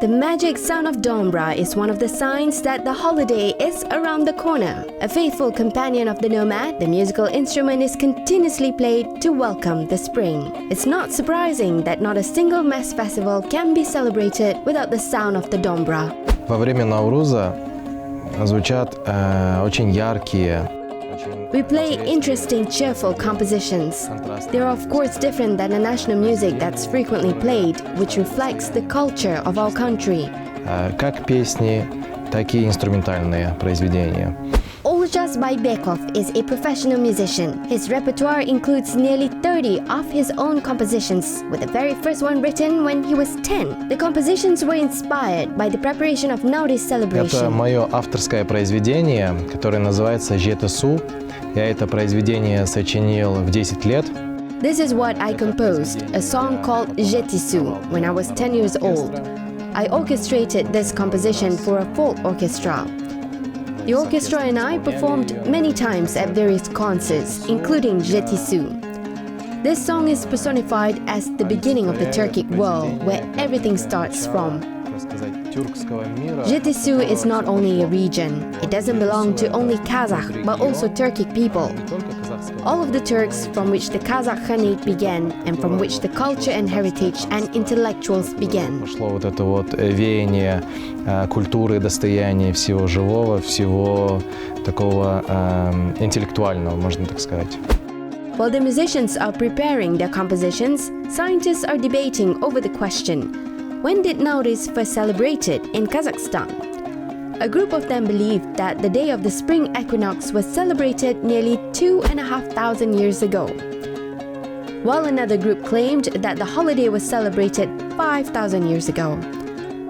The magic sound of dombra is one of the signs that the holiday is around the corner. A faithful companion of the nomad, the musical instrument is continuously played to welcome the spring. It's not surprising that not a single mass festival can be celebrated without the sound of the dombra. Во время Науруза звучат очень яркие. We play interesting, cheerful compositions. They're of course different than the national music that's frequently played, which reflects the culture of our country. Как песни, так и инструментальные произведения. Olzhas Baibekov is a professional musician. His repertoire includes nearly 30 of his own compositions, with the very first one written when he was 10. The compositions were inspired by the preparation of Nauryz celebration. Это мое авторское произведение, которое называется «Жетесу». Я это произведение сочинил в 10 лет. This is what I composed, a song called Jetisu, when I was 10 years old. I orchestrated this composition for a folk orchestra. The orchestra and I performed many times at various concerts, including Jetisu. This song is personified as the beginning of the Turkic world, where everything starts from. Jetisu is not only a region. It doesn't belong to only Kazakh, but also Turkic people. All of the Turks from which the Kazakh Khanate began, and from which the culture and heritage and intellectuals began. Пошло вот это вот веяние культуры, достояния всего живого, всего такого интеллектуального, можно так сказать. While the musicians are preparing their compositions, scientists are debating over the question, when did Nauryz first celebrated in Kazakhstan? A group of them believed that the day of the Spring Equinox was celebrated nearly 2,500 years ago, while another group claimed that the holiday was celebrated 5,000 years ago.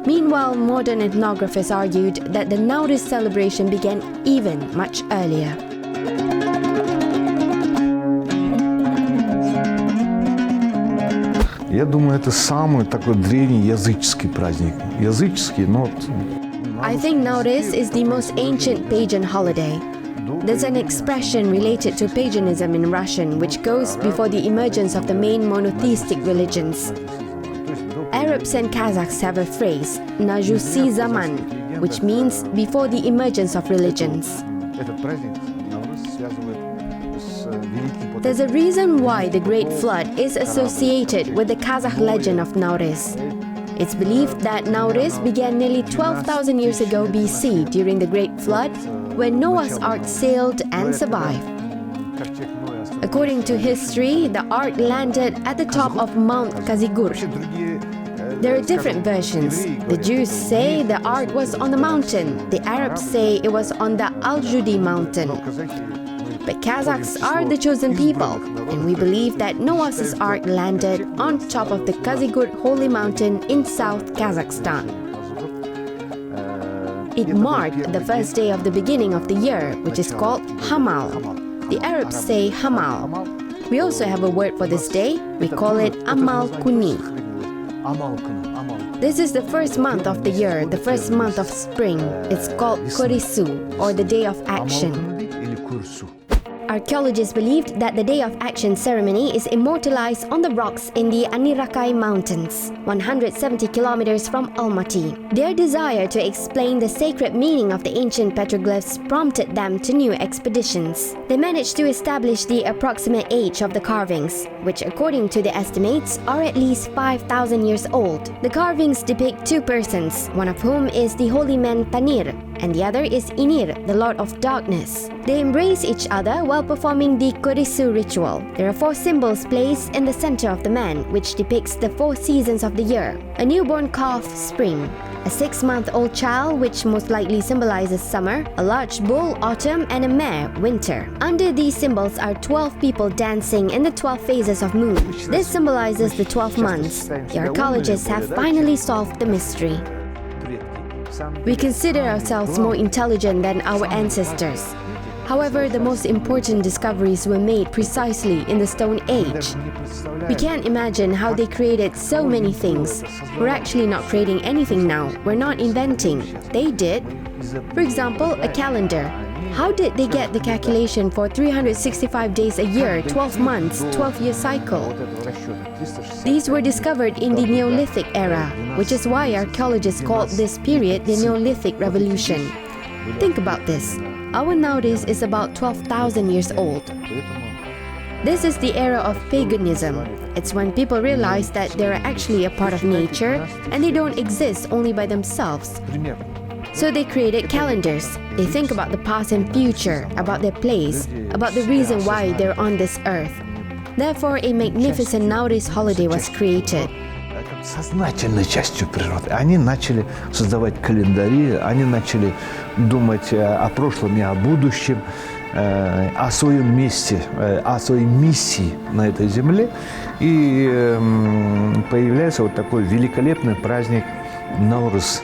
Meanwhile, modern ethnographers argued that the Nauryz celebration began even much earlier. Я думаю, это самый такой древний языческий праздник. Языческий, но... I think Nauryz is the most ancient pagan holiday. There's an expression related to paganism in Russian which goes before the emergence of the main monotheistic religions. Arabs and Kazakhs have a phrase, Najusi Zaman, which means before the emergence of religions. There's a reason why the Great Flood is associated with the Kazakh legend of Nauryz. It's believed that Nauryz began nearly 12,000 years ago BC during the Great Flood, when Noah's Ark sailed and survived. According to history, the Ark landed at the top of Mount Kazigur. There are different versions. The Jews say the Ark was on the mountain. The Arabs say it was on the Al-Judi mountain. But Kazakhs are the chosen people, and we believe that Noah's Ark landed on top of the Kazigur holy mountain in South Kazakhstan. It marked the first day of the beginning of the year, which is called Hamal. The Arabs say Hamal. We also have a word for this day. We call it Amal Kuni. This is the first month of the year, the first month of spring. It's called Korisu, or the Day of Action. Archaeologists believed that the Day of Action ceremony is immortalized on the rocks in the Anirakai Mountains, 170 kilometers from Almaty. Their desire to explain the sacred meaning of the ancient petroglyphs prompted them to new expeditions. They managed to establish the approximate age of the carvings, which according to the estimates are at least 5,000 years old. The carvings depict two persons, one of whom is the holy man Tanir, and the other is Inir, the Lord of Darkness. They embrace each other while performing the Korisu ritual. There are four symbols placed in the center of the man, which depicts the four seasons of the year. A newborn calf, spring. A 6-month-old child, which most likely symbolizes summer. A large bull, autumn, and a mare, winter. Under these symbols are 12 people dancing in the 12 phases of moon. This symbolizes the 12 months. The archaeologists have finally solved the mystery. We consider ourselves more intelligent than our ancestors. However, the most important discoveries were made precisely in the Stone Age. We can't imagine how they created so many things. We're actually not creating anything now. We're not inventing. They did. For example, a calendar. How did they get the calculation for 365 days a year, 12 months, 12-year cycle? These were discovered in the Neolithic era, which is why archaeologists called this period the Neolithic Revolution. Think about this. Our Nauryz is about 12,000 years old. This is the era of paganism. It's when people realize that they're actually a part of nature and they don't exist only by themselves. So they created calendars. They think about the past and future, about their place, about the reason why they're on this earth. Therefore, a magnificent Nauryz holiday was created. Сознательной частью природы. Они начали создавать календари, они начали думать о прошлом и о будущем, о своем месте, о своей миссии на этой земле. И появляется вот такой великолепный праздник Nauryz.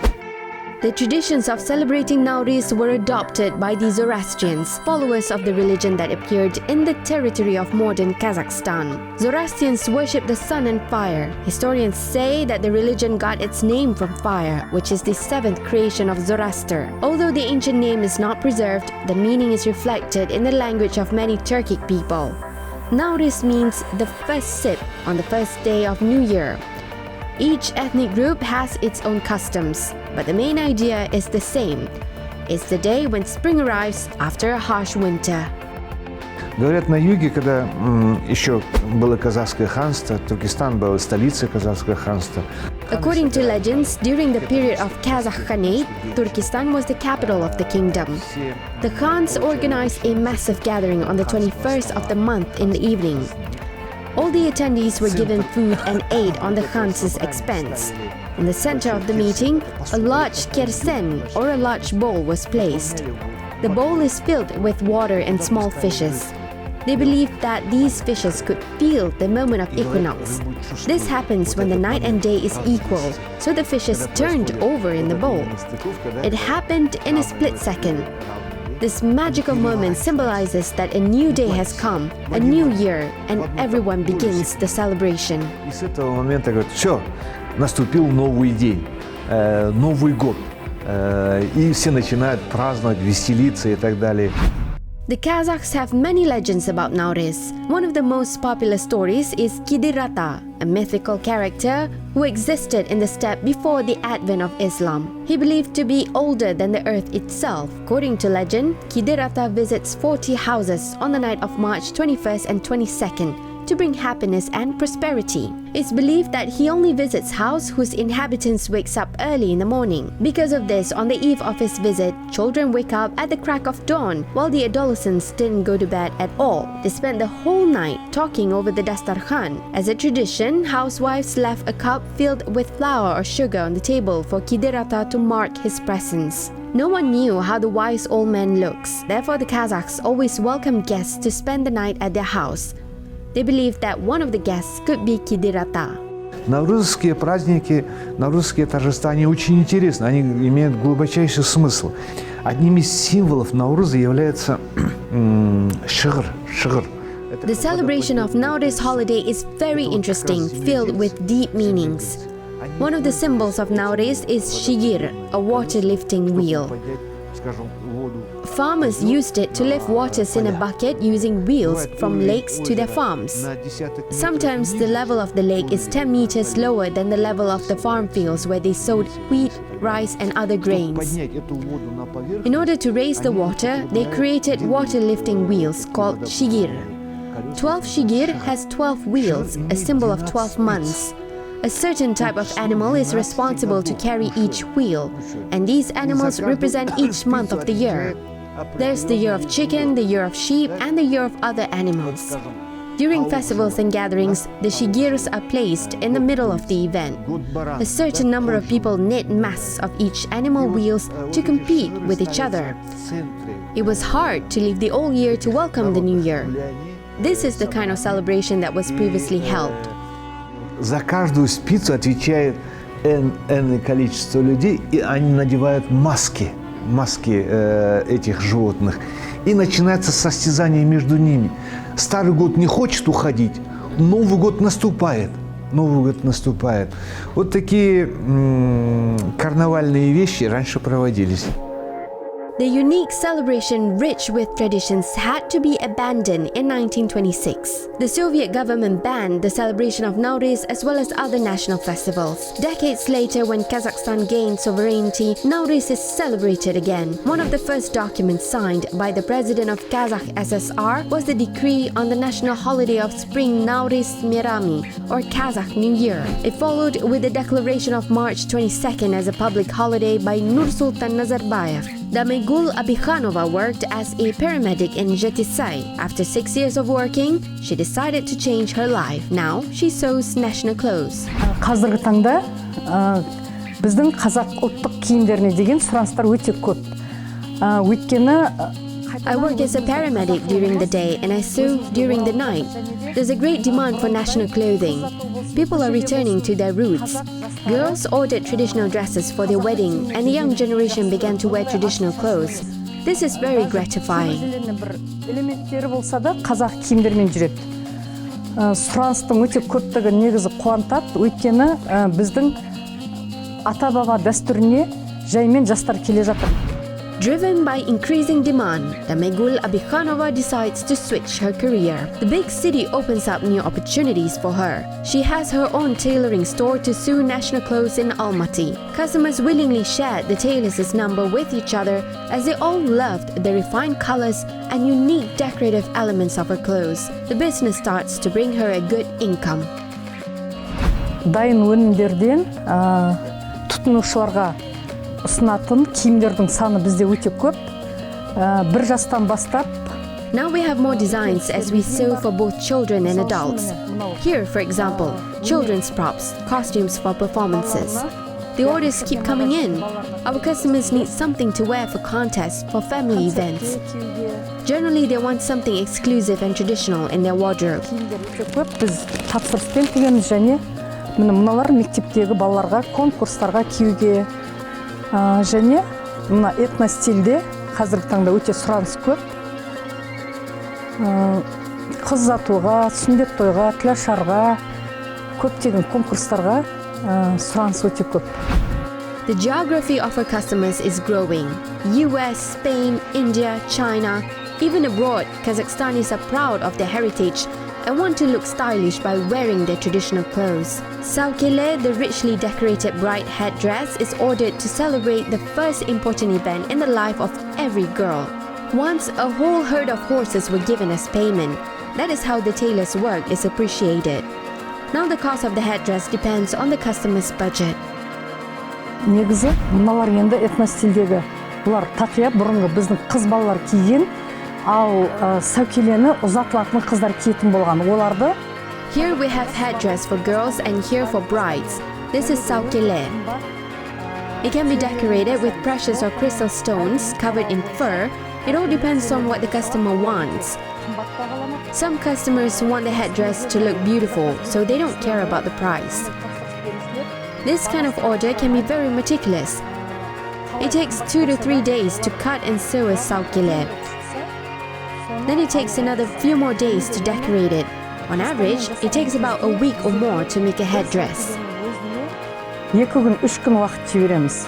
The traditions of celebrating Nauryz were adopted by the Zoroastrians, followers of the religion that appeared in the territory of modern Kazakhstan. Zoroastrians worship the sun and fire. Historians say that the religion got its name from fire, which is the seventh creation of Zoroaster. Although the ancient name is not preserved, the meaning is reflected in the language of many Turkic people. Nauryz means the first sip on the first day of New Year. Each ethnic group has its own customs, but the main idea is the same. It's the day when spring arrives after a harsh winter. Говорят, на юге, когда еще было казахское ханство, Туркестан был столицей казахского ханства. According to legends, during the period of Kazakh Khanate, Turkestan was the capital of the kingdom. The Khans organized a massive gathering on the 21st of the month in the evening. All the attendees were given food and aid on the Khan's expense. In the center of the meeting, a large kersen or a large bowl was placed. The bowl is filled with water and small fishes. They believed that these fishes could feel the moment of equinox. This happens when the night and day is equal, so the fishes turned over in the bowl. It happened in a split second. This magical moment symbolizes that a new day has come, a new year, and everyone begins the celebration. И с этого момента говорят, все, наступил новый день, Новый год. И все начинают праздновать, веселиться и так далее. The Kazakhs have many legends about Nauryz. One of the most popular stories is Kidirata, a mythical character who existed in the steppe before the advent of Islam. He believed to be older than the earth itself. According to legend, Kidirata visits 40 houses on the night of March 21st and 22nd to bring happiness and prosperity. It's believed that he only visits house whose inhabitants wakes up early in the morning. Because of this, on the eve of his visit, children wake up at the crack of dawn, while the adolescents didn't go to bed at all. They spent the whole night talking over the dastarkhan. As a tradition, housewives left a cup filled with flour or sugar on the table for Kidirata to mark his presence. No one knew how the wise old man looks. Therefore, the Kazakhs always welcome guests to spend the night at their house. They believed that one of the guests could be Kidirata. Наврузские праздники, наврузские торжества, они очень интересны, они имеют глубочайший смысл. Одним из символов Науруза является шигр. The celebration of Nauryz holiday is very interesting, filled with deep meanings. One of the symbols of Nauryz is shigir, a water-lifting wheel. Farmers used it to lift waters in a bucket using wheels from lakes to their farms. Sometimes the level of the lake is 10 meters lower than the level of the farm fields where they sowed wheat, rice and other grains. In order to raise the water, they created water-lifting wheels called shigir. 12 shigir has 12 wheels, a symbol of 12 months. A certain type of animal is responsible to carry each wheel, and these animals represent each month of the year. There's the year of chicken, the year of sheep, and the year of other animals. During festivals and gatherings, the shigirs are placed in the middle of the event. A certain number of people knit masks of each animal wheels to compete with each other. It was hard to leave the old year to welcome the new year. This is the kind of celebration that was previously held. За каждую спицу отвечает энное количество людей, и они надевают маски этих животных. И начинается состязание между ними. Старый год не хочет уходить, Новый год наступает. Вот такие карнавальные вещи раньше проводились. The unique celebration rich with traditions had to be abandoned in 1926. The Soviet government banned the celebration of Nauryz as well as other national festivals. Decades later, when Kazakhstan gained sovereignty, Nauryz is celebrated again. One of the first documents signed by the president of Kazakh SSR was the decree on the national holiday of Spring Nauryz Merami, or Kazakh New Year. It followed with the declaration of March 22nd as a public holiday by Nursultan Nazarbayev. Damegul Abikhanova worked as a paramedic in Jetisay. After 6 years of working, she decided to change her life. Now she sews national clothes. Қазіргі таңда біздің қазақ ұлттық киімдеріне деген сұраныстар өте көп. Өйткені I work as a paramedic during the day and I sew during the night. There's a great demand for national clothing. People are returning to their roots. Girls ordered traditional dresses for their wedding and the young generation began to wear traditional clothes. This is very gratifying. элементтері болса да қазақ киімдермен жүреді. Сұраныстың өте көптігі негізі қуантады. Өйткені біздің ата-баба дәстүріне жаймен жастар келе жатыр. Driven by increasing demand, Damegul Abikhanova decides to switch her career. The big city opens up new opportunities for her. She has her own tailoring store to sew national clothes in Almaty. Customers willingly shared the tailors' number with each other as they all loved the refined colors and unique decorative elements of her clothes. The business starts to bring her a good income. Дайын өнімдерден тұтынушыларға ұсынатын киімдердің саны бізде өте көп. Бір жастан бастап. Now we have more designs as we sew for both children and adults. Here, for example, children's props, costumes for performances. The orders keep coming in. Our customers need something to wear for contests, for family events. Generally, they want something exclusive and traditional in their wardrobe. Біз тапсырыспен тігеміз және мыналар мектептегі балаларға конкурстарға киюге және мына этностильде қазіргі таңда өте сұраныс көп. Қыз ұзатуға, сүндет тойға, тілашарға, көптеген конкурстарға сұраныс өте көп. The geography of our customers is growing. US, Spain, India, China, even abroad, Kazakhstanis are proud of their heritage and want to look stylish by wearing their traditional clothes. Saukele, the richly decorated bright headdress, is ordered to celebrate the first important event in the life of every girl. Once, a whole herd of horses were given as payment. That is how the tailor's work is appreciated. Now the cost of the headdress depends on the customer's budget. Негізі, мыналар енді этностильдегі. Бұлар тақия бұрынғы біздің қыз балалар киген, ал сәукелені ұзатылатын қыздар киетін болған. Оларды Here we have headdress for girls and here for brides. This is saukele. It can be decorated with precious or crystal stones covered in fur. It all depends on what the customer wants. Some customers want the headdress to look beautiful, so they don't care about the price. This kind of order can be very meticulous. It takes 2 to 3 days to cut and sew a saukele. Then it takes another few more days to decorate it. On average, it takes about a week or more to make a headdress. 2 күн, 3 күн уақыт жібереміз.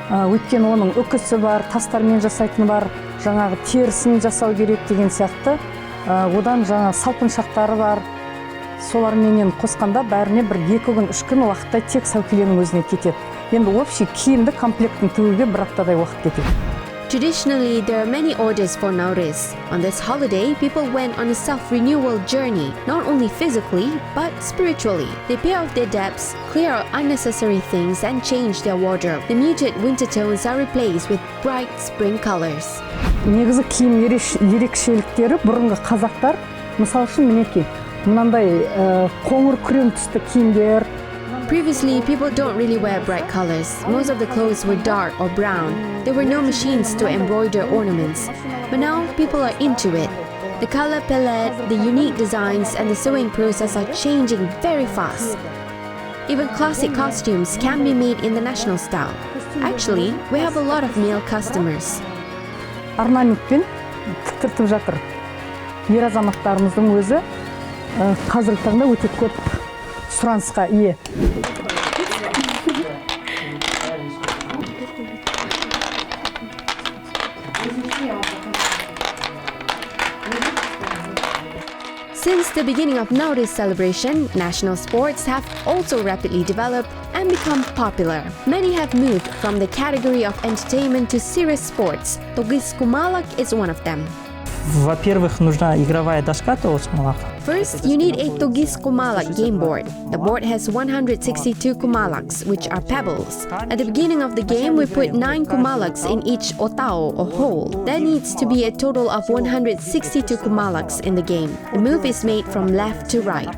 Өйткені оның үкісі бар, тастармен жасайтыны бар, жаңағы терісін жасау керек деген сияқты. Одан жаңа салпыншақтары бар. Соларменен қосқанда бәріне бір 2 күн, 3 күн уақытта тек сәукеленің өзіне кетеді. Енді общий киімді комплектін тігуге бір аптадай уақыт кетеді. Traditionally, there are many orders for Nauryz. On this holiday, people went on a self-renewal journey, not only physically, but spiritually. They pay off their debts, clear out unnecessary things, and change their wardrobe. The muted winter tones are replaced with bright spring colors. Негізі киім ерекшеліктері бұрынғы қазақтар, мысал үшін мінеки, мынандай қоңыр күрең түсті киімдер. Previously, people don't really wear bright colors. Most of the clothes were dark or brown. There were no machines to embroider ornaments. But now, people are into it. The color palette, the unique designs, and the sewing process are changing very fast. Even classic costumes can be made in the national style. Actually, we have a lot of male customers. Орнаментпен тіктіртіп жатыр. Ер азаматтарымыздың өзі қазіргі таңда өте көп сұранысқа ие. Since the beginning of Nauryz celebration, national sports have also rapidly developed and become popular. Many have moved from the category of entertainment to serious sports. Togiz Kumalak is one of them. Во-первых, нужна игровая доска Togiz-Kumalak. First, you need a Togiz Kumalak game board. The board has 162 kumalaks, which are pebbles. At the beginning of the game, we put 9 kumalaks in each otao or hole. There needs to be a total of 162 kumalaks in the game. The move is made from left to right.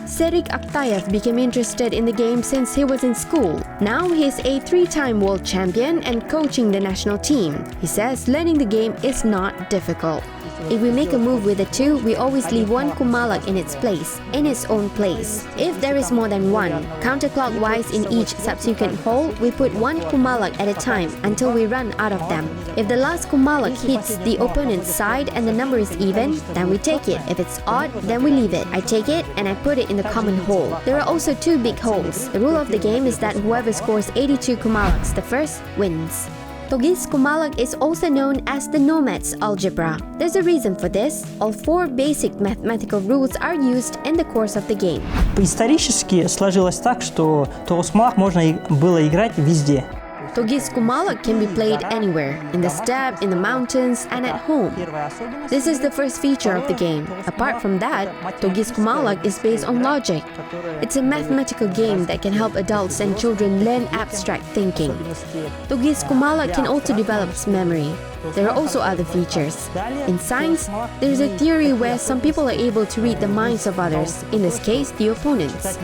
Serik Aktayev became interested in the game since he was in school. Now he is a 3-time world champion and coaching the national team. He says learning the game is not difficult. If we make a move with the 2, we always leave 1 kumalak in its place, in its own place. If there is more than 1, counterclockwise in each subsequent hole, we put 1 kumalak at a time until we run out of them. If the last kumalak hits the opponent's side and the number is even, then we take it. If it's odd, then we leave it. I take it and I put it in the common hole. There are also 2 big holes. The rule of the game is that whoever scores 82 kumalaks the first wins. Togiz Kumalak is also known as the nomad's algebra. There's a reason for this. All 4 basic mathematical rules are used in the course of the game. Исторически сложилось так, что Togiz-Kumalak можно было играть везде. Togiz Kumalak can be played anywhere, in the steppe, in the mountains, and at home. This is the first feature of the game. Apart from that, Togiz Kumalak is based on logic. It's a mathematical game that can help adults and children learn abstract thinking. Togiz Kumalak can also develop memory. There are also other features. In science, there is a theory where some people are able to read the minds of others, in this case, the opponents.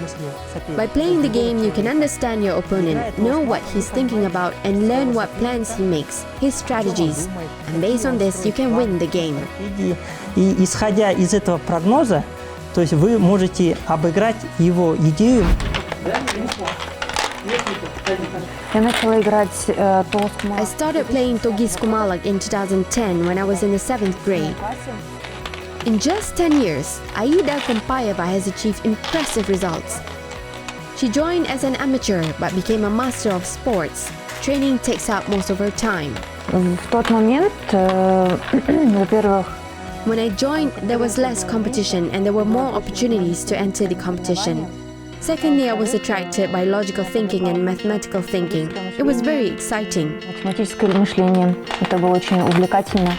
By playing the game, you can understand your opponent, know what he's thinking about, and learn what plans he makes, his strategies. And based on this, you can win the game. И исходя из этого прогноза, то есть вы можете обыграть его идею. I started playing Togiz Kumalak in 2010 when I was in the 7th grade. In just 10 years, Aida Kompayeva has achieved impressive results. She joined as an amateur but became a master of sports. Training takes up most of her time. В тот момент, во-первых, When I joined, there was less competition and there were more opportunities to enter the competition. Secondly, I was attracted by logical thinking and mathematical thinking. It was very exciting. математическое мышление, это было очень увлекательно.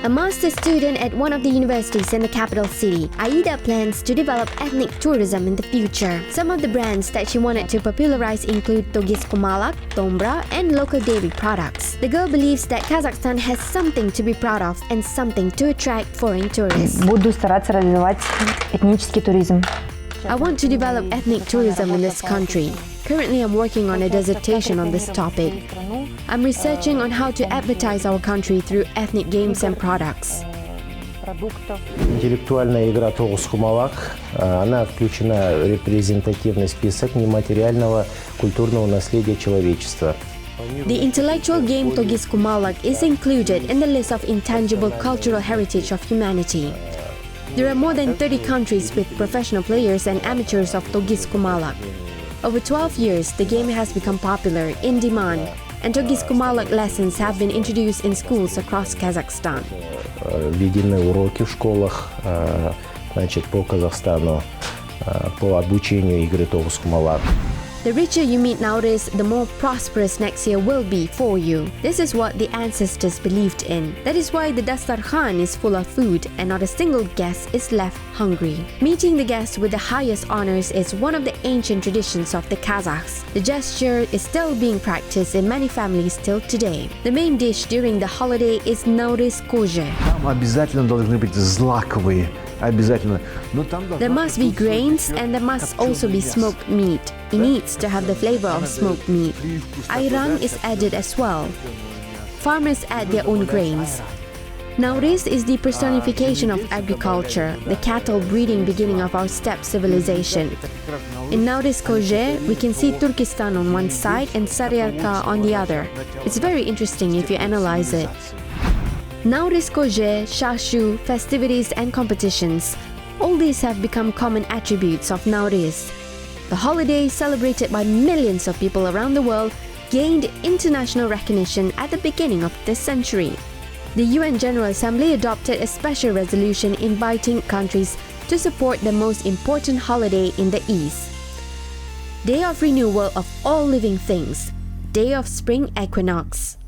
A master's student at one of the universities in the capital city, Aida plans to develop ethnic tourism in the future. Some of the brands that she wanted to popularize include Togiz Kumalak, dombra, and local dairy products. The girl believes that Kazakhstan has something to be proud of and something to attract foreign tourists. Буду стараться развивать этнический туризм. I want to develop ethnic tourism in this country. Currently, I'm working on a dissertation on this topic. I'm researching on how to advertise our country through ethnic games and products. Интеллектуальная игра Togiz-Kumalak, она включена в репрезентативный список нематериального культурного наследия человечества. The intellectual game Togiz Kumalak is included in the list of intangible cultural heritage of humanity. There are more than 30 countries with professional players and amateurs of Togiz Kumalak. Over 12 years, the game has become popular, in demand, and Togiz Kumalak lessons have been introduced in schools across Kazakhstan. Введены уроки в школах, значит, по Казахстану, по обучению игры Togiz-Kumalak. The richer you meet Nauryz, the more prosperous next year will be for you. This is what the ancestors believed in. That is why the dastarkhan is full of food and not a single guest is left hungry. Meeting the guests with the highest honors is one of the ancient traditions of the Kazakhs. The gesture is still being practiced in many families till today. The main dish during the holiday is Nauryz koje. Там обязательно должны быть злаковые. Обязательно. There must be grains and there must also be smoked meat. It needs to have the flavor of smoked meat. Ayran is added as well. Farmers add their own grains. Nauryz is the personification of agriculture, the cattle breeding beginning of our steppe civilization. In Nauryz koje, we can see Turkestan on one side and Saryarka on the other. It's very interesting if you analyze it. Nauryz koje, shashu, festivities and competitions. All these have become common attributes of Nauryz. The holiday, celebrated by millions of people around the world, gained international recognition at the beginning of this century. The UN General Assembly adopted a special resolution inviting countries to support the most important holiday in the East. Day of Renewal of All Living Things, Day of Spring Equinox.